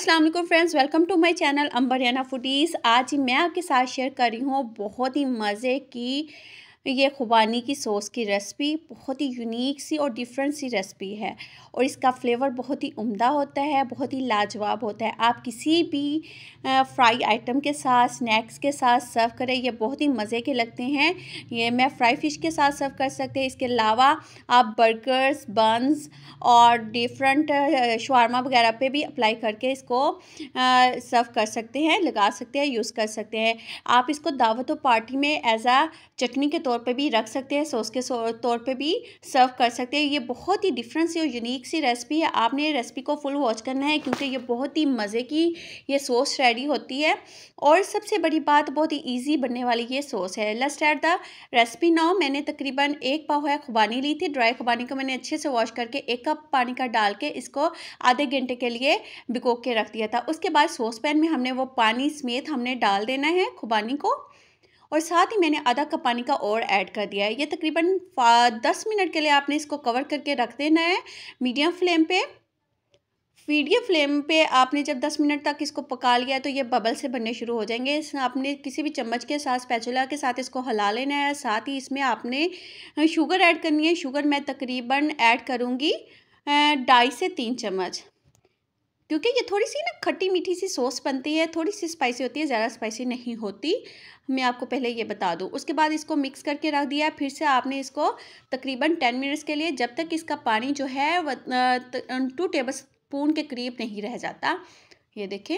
अस्सलाम वालेकुम friends, welcome to my channel Ambariyana foodies. आज मैं आपके साथ शेयर कर रही हूँ बहुत ही मज़े की ये खुबानी की सॉस की रेसिपी। बहुत ही यूनिक सी और डिफरेंट सी रेसिपी है और इसका फ्लेवर बहुत ही उम्दा होता है, बहुत ही लाजवाब होता है। आप किसी भी फ्राई आइटम के साथ, स्नैक्स के साथ सर्व करें, ये बहुत ही मज़े के लगते हैं। ये मैं फ्राई फ़िश के साथ सर्व कर सकते हैं। इसके अलावा आप बर्गर्स, बन्स और डिफरेंट शवारमा वगैरह पे भी अप्लाई करके इसको सर्व कर सकते हैं, लगा सकते हैं, यूज़ कर सकते हैं। आप इसको दावत और पार्टी में एज आ चटनी के तौर पे भी रख सकते हैं, सॉस के तौर पे भी सर्व कर सकते हैं। ये बहुत ही डिफरेंट सी और यूनिक सी रेसिपी है। आपने ये रेसिपी को फुल वॉच करना है क्योंकि ये बहुत ही मज़े की ये सॉस रेडी होती है और सबसे बड़ी बात, बहुत ही ईजी बनने वाली ये सॉस है। Let's start the recipe now. मैंने तकरीबन 1 पाव है खुबानी ली थी। ड्राई खुबानी को मैंने अच्छे से वॉश करके 1 कप पानी का डाल के इसको आधे घंटे के लिए भिगो के रख दिया था। उसके बाद सॉस पैन में हमने वो पानी समेत हमने डाल देना है खुबानी को और साथ ही मैंने आधा कप पानी का और ऐड कर दिया है। ये तकरीबन 10 मिनट के लिए आपने इसको कवर करके रख देना है मीडियम फ्लेम पे। मीडियम फ्लेम पे आपने जब 10 मिनट तक इसको पका लिया तो ये बबल से बनने शुरू हो जाएंगे। आपने किसी भी चम्मच के साथ, स्पैचुला के साथ इसको हिला लेना है। साथ ही इसमें आपने शुगर ऐड करनी है। शुगर मैं तकरीबन ऐड करूँगी 2.5 से 3 चम्मच, क्योंकि ये थोड़ी सी ना खट्टी मीठी सी सॉस बनती है, थोड़ी सी स्पाइसी होती है, ज़्यादा स्पाइसी नहीं होती। मैं आपको पहले ये बता दूँ। उसके बाद इसको मिक्स करके रख दिया। फिर से आपने इसको तकरीबन 10 मिनट्स के लिए, जब तक इसका पानी जो है 2 टेबल स्पून के करीब नहीं रह जाता। ये देखें,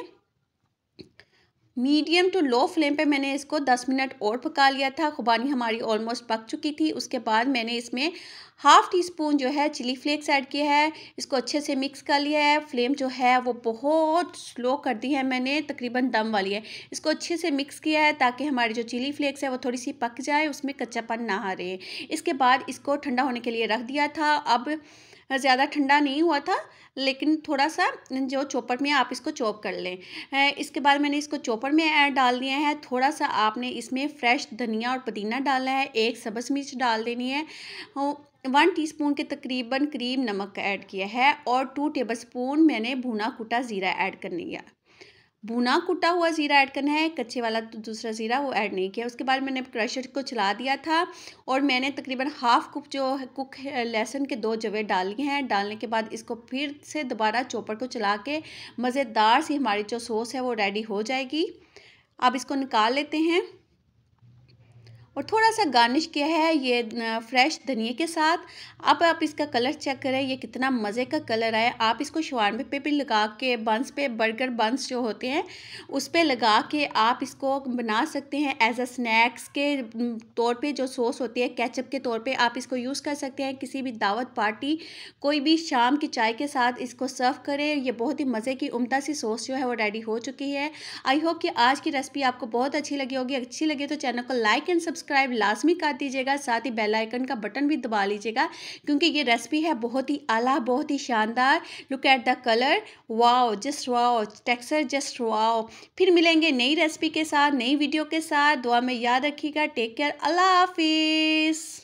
मीडियम टू लो फ्लेम पे मैंने इसको 10 मिनट और पका लिया था। खुबानी हमारी ऑलमोस्ट पक चुकी थी। उसके बाद मैंने इसमें हाफ़ टी स्पून जो है चिली फ्लेक्स ऐड किया है। इसको अच्छे से मिक्स कर लिया है। फ्लेम जो है वो बहुत स्लो कर दी है मैंने, तकरीबन दम वाली है। इसको अच्छे से मिक्स किया है ताकि हमारी जो चिली फ्लेक्स है वो थोड़ी सी पक जाए, उसमें कच्चापन ना आ रहे। इसके बाद इसको ठंडा होने के लिए रख दिया था। अब ज़्यादा ठंडा नहीं हुआ था, लेकिन थोड़ा सा जो चॉपर में आप इसको चॉप कर लें। इसके बाद मैंने इसको चॉपर में ऐड डाल दिया है। थोड़ा सा आपने इसमें फ्रेश धनिया और पुदीना डालना है। 1 सब्ज़ मिर्च डाल देनी है। 1 टीस्पून के तकरीबन करीब नमक ऐड किया है और 2 टेबलस्पून मैंने भुना कुटा ज़ीरा ऐड करनी है। भुना कुटा हुआ ज़ीरा ऐड करना है, कच्चे वाला तो दूसरा ज़ीरा वो ऐड नहीं किया। उसके बाद मैंने क्रशर को चला दिया था और मैंने तकरीबन हाफ़ कुक लहसुन के 2 जवे डाल लिए हैं। डालने के बाद इसको फिर से दोबारा चॉपर को चला के मज़ेदार सी हमारी जो सॉस है वो रेडी हो जाएगी। अब इसको निकाल लेते हैं और थोड़ा सा गार्निश किया है ये फ्रेश धनिया के साथ। अब आप इसका कलर चेक करें, ये कितना मज़े का कलर आया। आप इसको शवारमे पे भी लगा के, बंस पे, बर्गर बंस जो होते हैं उस पे लगा के आप इसको बना सकते हैं एज अ स्नैक्स के तौर पे। जो सॉस होती है केचप के तौर पे आप इसको यूज़ कर सकते हैं। किसी भी दावत पार्टी, कोई भी शाम की चाय के साथ इसको सर्व करें। ये बहुत ही मज़े की उम्दा सी सॉस जो है वो रेडी हो चुकी है। आई होप कि आज की रेसिपी आपको बहुत अच्छी लगी होगी। अच्छी लगी तो चैनल को लाइक एंड सब्सक्राइब लाजमी कर दीजिएगा। साथ ही बेल आइकन का बटन भी दबा लीजिएगा क्योंकि ये रेसिपी है बहुत ही आला, बहुत ही शानदार। Look at the colour, wow, just wow, texture just wow. फिर मिलेंगे नई रेसिपी के साथ, नई वीडियो के साथ। दुआ में याद रखिएगा। टेक केयर, अल्लाह हाफिज़।